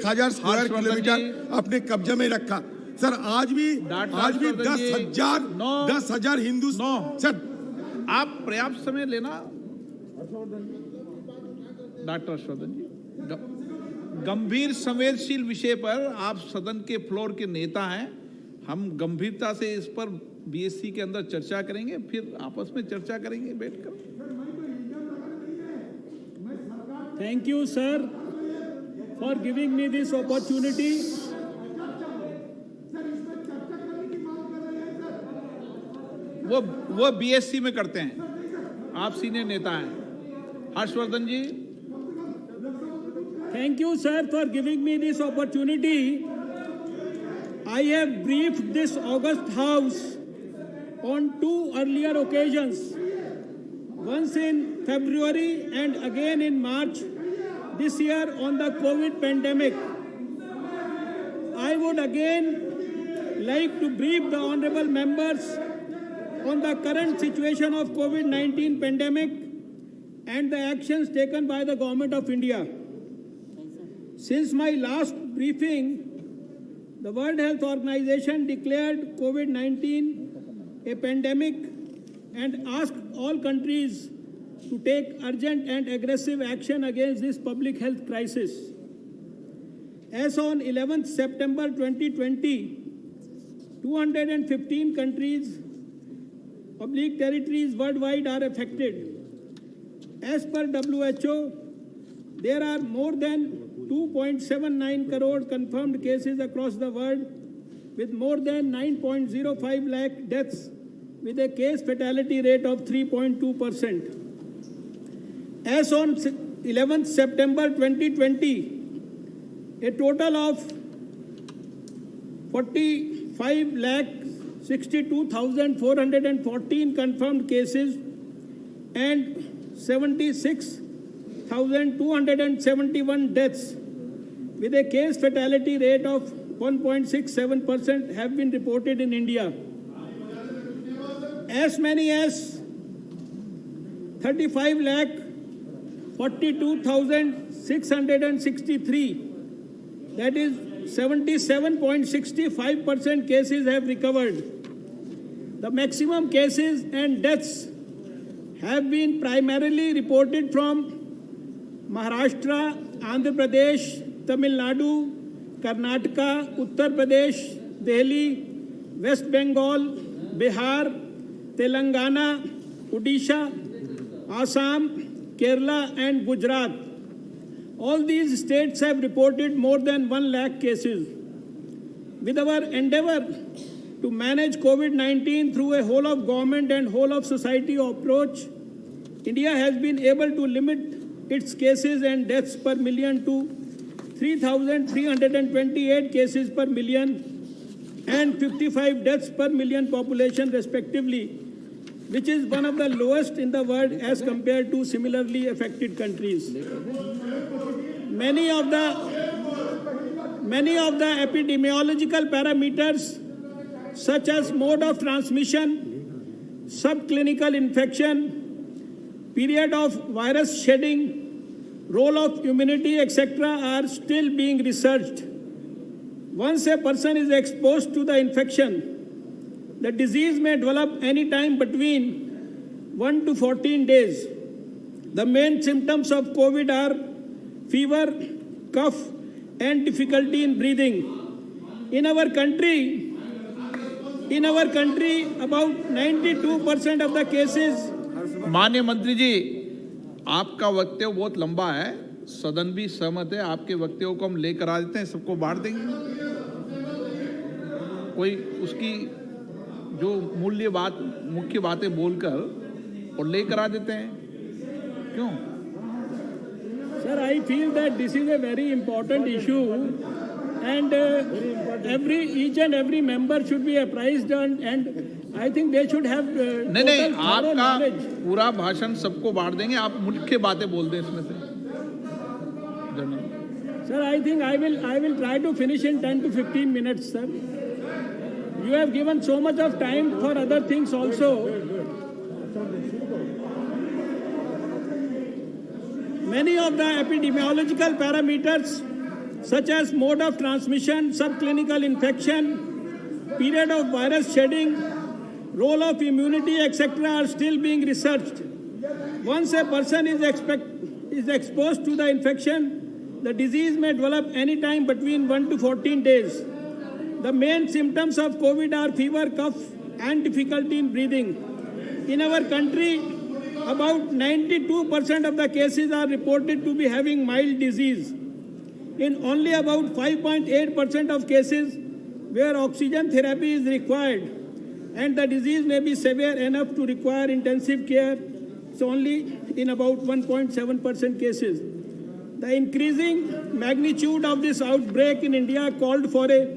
1000 square kilometre अपने कब्जे में रखा। सर आज भी 10,000 हिंदू सर आप पर्याप्त समय लेना। डॉक्टर हर्षवर्धन जी, गंभीर संवेदनशील विषय पर आप सदन के फ्लोर के नेता हैं, हम गंभीरता से इस पर बीएससी के अंदर चर्चा करेंगे, फिर आपस में चर्चा करेंगे बैठकर। Thank you, sir, for giving me this opportunity. वो बीएससी में करते हैं, आप सीनियर नेता हैं। हर्षवर्धन जी। Thank you, sir, for giving me this opportunity. I have briefed this August House on 2 earlier occasions, once in February and again in March this year on the COVID pandemic. I would again like to brief the honorable members on the current situation of COVID-19 pandemic and the actions taken by the Government of India. Since my last briefing, the World Health Organization declared COVID-19 a pandemic and asked all countries to take urgent and aggressive action against this public health crisis. As on 11th September 2020, 215 countries, territories worldwide are affected. As per WHO, there are more than 2.79 crore confirmed cases across the world, with more than 9.05 lakh deaths, with a case fatality rate of 3.2%. As on 11th September 2020, a total of 45,62,414 confirmed cases and 76,271 deaths, with a case fatality rate of 1.67% have been reported in India. As many as 35,42,663, that is 77.65% cases have recovered. The maximum cases and deaths have been primarily reported from Maharashtra, Andhra Pradesh, Tamil Nadu, Karnataka, Uttar Pradesh, Delhi, West Bengal, Bihar, Telangana, Odisha, Assam, Kerala and Gujarat. All these states have reported more than 1 lakh cases. With our endeavor to manage COVID-19 through a whole of government and whole of society approach, India has been able to limit its cases and deaths per million to 3,328 cases per million and 55 deaths per million population respectively, which is one of the lowest in the world as compared to similarly affected countries. Many of the epidemiological parameters such as mode of transmission, subclinical infection, period of virus shedding, role of immunity, etc. are still being researched. Once a person is exposed to the infection, the disease may develop any time between 1 to 14 days. The main symptoms of COVID are fever, cough, and difficulty in breathing. In our country, about 92% of the cases. माननीय मंत्री जी, आपका वक्तव्य बहुत लंबा है, सदन भी सहमत है, आपके वक्तव्यों को हम लेकर आ देते हैं, सबको बांट देंगे। कोई उसकी जो मुख्य बातें बोलकर और लेकर आ देते हैं, क्यों? Sir, I feel that this is a very important issue, and each and every member should be apprised, and I think they should have नहीं, आपका पूरा भाषण सबको बांट देंगे, आप मुख्य बातें बोल दें इसमें से। Sir, I think I will try to finish in 10 to 15 minutes, sir. You have given so much of time for other things also. Many of the epidemiological parameters such as mode of transmission, subclinical infection, period of virus shedding, role of immunity, etc. are still being researched. Once a person is exposed to the infection, the disease may develop anytime between 1 to 14 days. The main symptoms of COVID are fever, cough, and difficulty in breathing. In our country, about 92% of the cases are reported to be having mild disease. In only about 5.8% of cases where oxygen therapy is required and the disease may be severe enough to require intensive care, so only in about 1.7% cases. The increasing magnitude of this outbreak in India called for a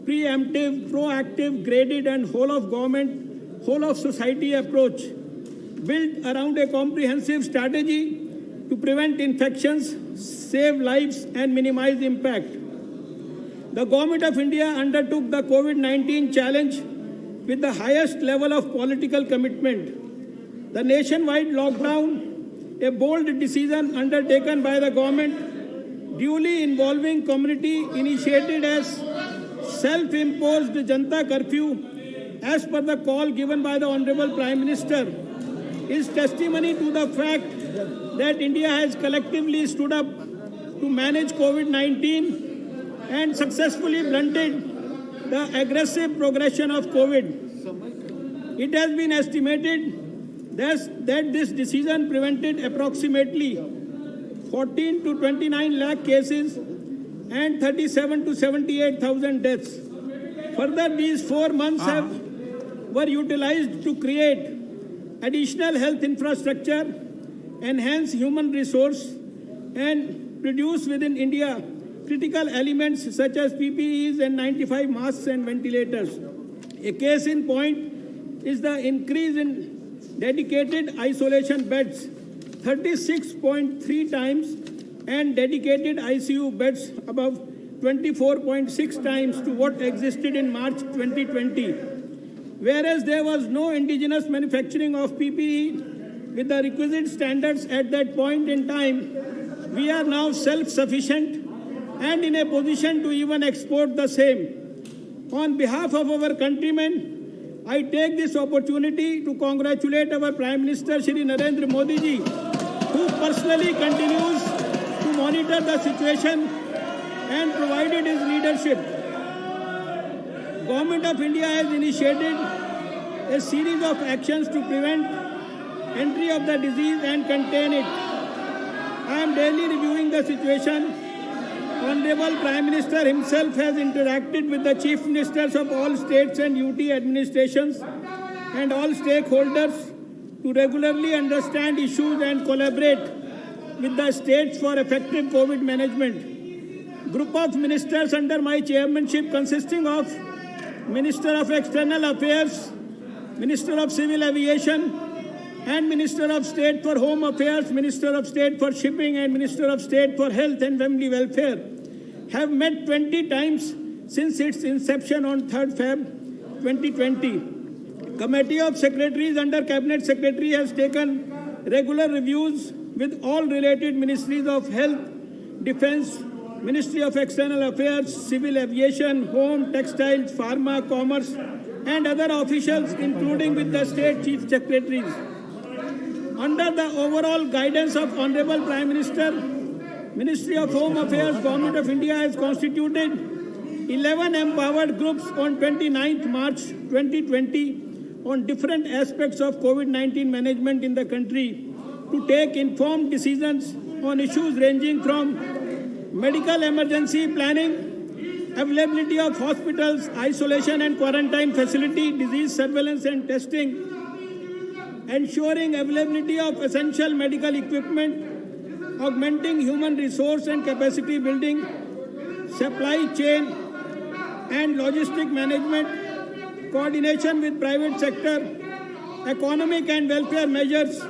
preemptive, proactive, graded and whole of government, whole of society approach built around a comprehensive strategy to prevent infections, save lives and minimize impact. The Government of India undertook the COVID-19 challenge with the highest level of political commitment. The nationwide lockdown, a bold decision undertaken by the government, duly involving community, initiated as self-imposed Janta curfew as per the call given by the Honorable Prime Minister, is testimony to the fact that India has collectively stood up to manage COVID-19 and successfully blunted the aggressive progression of COVID. It has been estimated that this decision prevented approximately 14 to 29 lakh cases and 37 to 78,000 deaths. Further, these 4 months were utilized to create additional health infrastructure, enhance human resource, and produce within India critical elements such as PPEs and 95 masks and ventilators. A case in point is the increase in dedicated isolation beds, 36.3 times, and dedicated ICU beds above 24.6 times to what existed in March 2020. Whereas there was no indigenous manufacturing of PPE with the requisite standards at that point in time, we are now self-sufficient and in a position to even export the same. On behalf of our countrymen, I take this opportunity to congratulate our Prime Minister Shri Narendra Modi ji, who personally continues to monitor the situation and provided his leadership. Government of India has initiated a series of actions to prevent entry of the disease and contain it. I am daily reviewing the situation. Honorable Prime Minister himself has interacted with the Chief Ministers of all states and UT administrations and all stakeholders to regularly understand issues and collaborate with the states for effective COVID management. Group of ministers under my chairmanship consisting of Minister of External Affairs, Minister of Civil Aviation, and Minister of State for Home Affairs, Minister of State for Shipping, and Minister of State for Health and Family Welfare have met 20 times since its inception on 3rd Feb 2020. Committee of Secretaries under Cabinet Secretary has taken regular reviews with all related ministries of Health, Defence, Ministry of External Affairs, Civil Aviation, Home, Textiles, Pharma, Commerce, and other officials, including with the State Chief Secretaries. Under the overall guidance of Honorable Prime Minister, Ministry of Home Affairs, Government of India has constituted 11 empowered groups on 29th March 2020 on different aspects of COVID-19 management in the country to take informed decisions on issues ranging from medical emergency planning, availability of hospitals, isolation and quarantine facility, disease surveillance and testing, ensuring availability of essential medical equipment, augmenting human resource and capacity building, supply chain and logistic management, coordination with private sector, economic and welfare measures,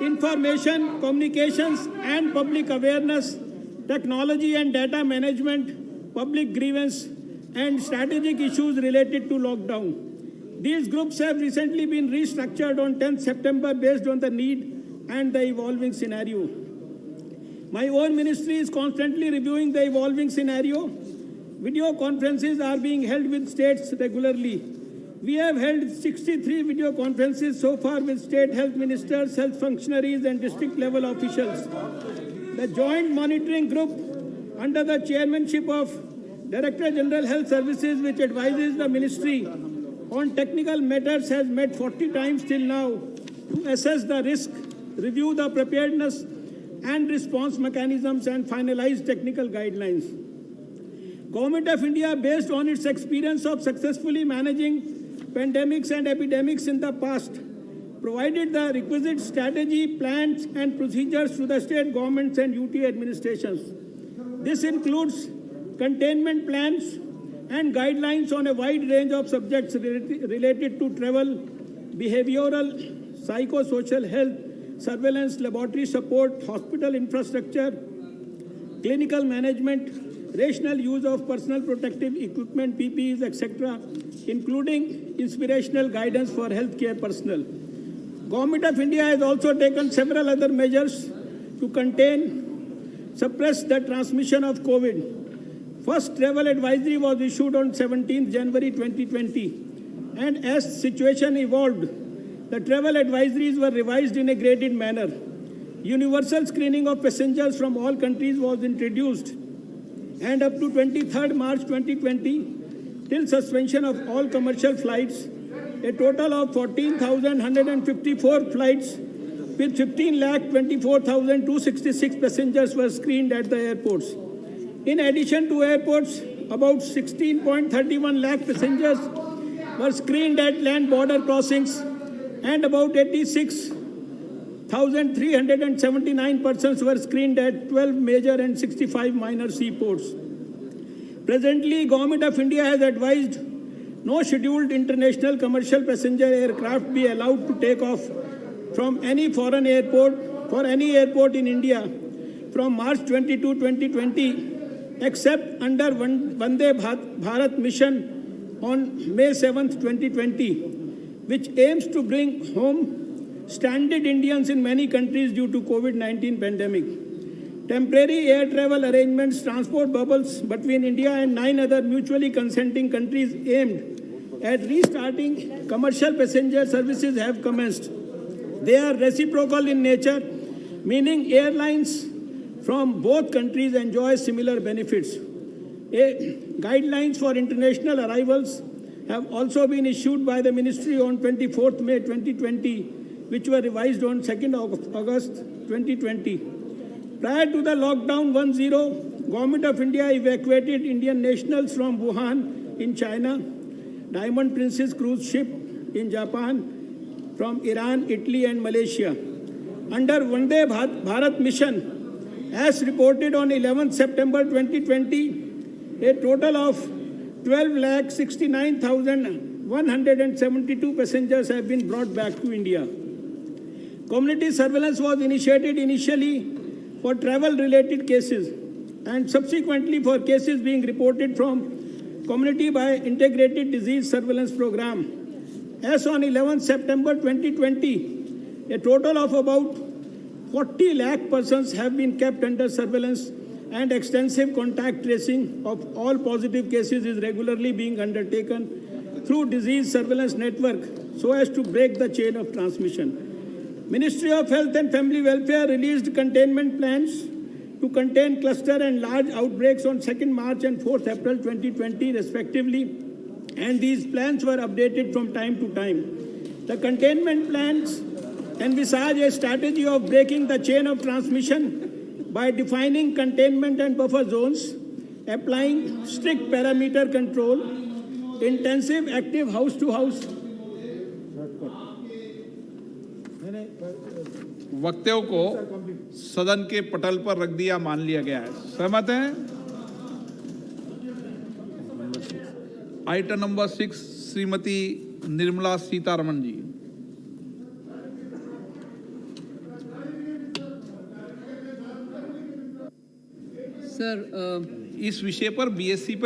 information, communications and public awareness, technology and data management, public grievance, and strategic issues related to lockdown. These groups have recently been restructured on 10th September based on the need and the evolving scenario. My own ministry is constantly reviewing the evolving scenario. Video conferences are being held with states regularly. We have held 63 video conferences so far with state health ministers, health functionaries, and district level officials. The joint monitoring group under the chairmanship of Director General Health Services, which advises the ministry on technical matters, has met 40 times till now to assess the risk, review the preparedness and response mechanisms, and finalize technical guidelines. Government of India, based on its experience of successfully managing pandemics and epidemics in the past, provided the requisite strategy, plans, and procedures to the state governments and UT administrations. This includes containment plans and guidelines on a wide range of subjects related to travel, behavioral, psychosocial health, surveillance, laboratory support, hospital infrastructure, clinical management, rational use of personal protective equipment, PPEs, etc., including inspirational guidance for healthcare personnel. Government of India has also taken several other measures to contain, suppress the transmission of COVID. First travel advisory was issued on 17th January 2020, and as situation evolved, the travel advisories were revised in a graded manner. Universal screening of passengers from all countries was introduced, and up to 23rd March 2020, till suspension of all commercial flights, a total of 14,154 flights with 15,24,266 passengers were screened at the airports. In addition to airports, about 16.31 lakh passengers were screened at land border crossings, and about 86,379 persons were screened at 12 major and 65 minor seaports. Presently, Government of India has advised no scheduled international commercial passenger aircraft be allowed to take off from any foreign airport for any airport in India from March 22, 2020, except under Vande Bharat mission on May 7, 2020, which aims to bring home stranded Indians in many countries due to COVID-19 pandemic. Temporary air travel arrangements, transport bubbles between India and 9 other mutually consenting countries aimed at restarting commercial passenger services have commenced. They are reciprocal in nature, meaning airlines from both countries enjoy similar benefits. Guidelines for international arrivals have also been issued by the Ministry on 24th May 2020, which were revised on 2nd August 2020. Prior to the lockdown 1.0, Government of India evacuated Indian nationals from Wuhan in China, Diamond Princess cruise ship in Japan, from Iran, Italy, and Malaysia. Under Vande Bharat mission, as reported on 11th September 2020, a total of 12,69,172 passengers have been brought back to India. Community surveillance was initiated initially for travel-related cases and subsequently for cases being reported from community by Integrated Disease Surveillance Program. As on 11th September 2020, a total of about 40 lakh persons have been kept under surveillance, and extensive contact tracing of all positive cases is regularly being undertaken through disease surveillance network so as to break the chain of transmission. Ministry of Health and Family Welfare released containment plans to contain cluster and large outbreaks on 2nd March and 4th April 2020 respectively, and these plans were updated from time to time. The containment plans envisage a strategy of breaking the chain of transmission by defining containment and buffer zones, applying strict parameter control, intensive active house-to-house. वक्तव्यों को सदन के पटल पर रख दिया मान लिया गया है। सहमत हैं? Item number 6 Shrimati Nirmala Sitharaman ji. Sir, इस विषय पर बीएससी पर